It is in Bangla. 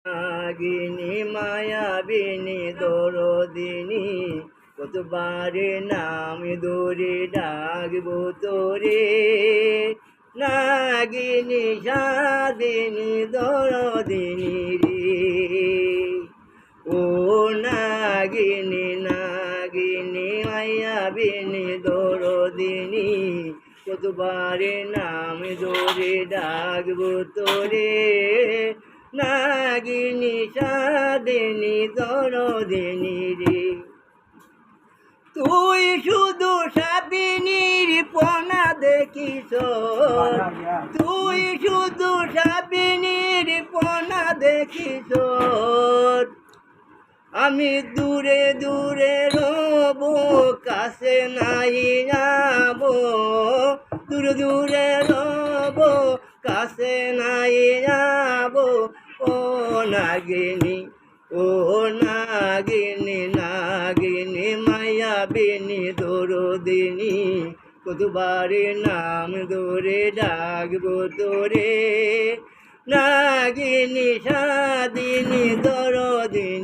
নাগিনী মায়াবিনী দরদিনী কতবারে নাম ধরে ডাকবো তোরে। নাগিনী সাদিনী দরদিনী রে, ও নাগিনী নাগিনী মায়াবিনী দরদিনী কতবারে নাম ধরে ডাকবো তোরে। নাগিনী সাদিনী দরদিনী রে, তুই শুধু সাবিনীর পনা দেখিস, তুই শুধু সাবিনীর পনা দেখিস। আমি দূরে দূরে রব, কাছে নাই যাব, দূরে দূরে রব, কাছে নাই যাব। ও নাগিনী, ও নাগিনী নাগিনী মায়াবিনী দরদিনী কতবারে নাম ধরে ডাকবো তোরে। নাগিনী সাদিনী দরদিনী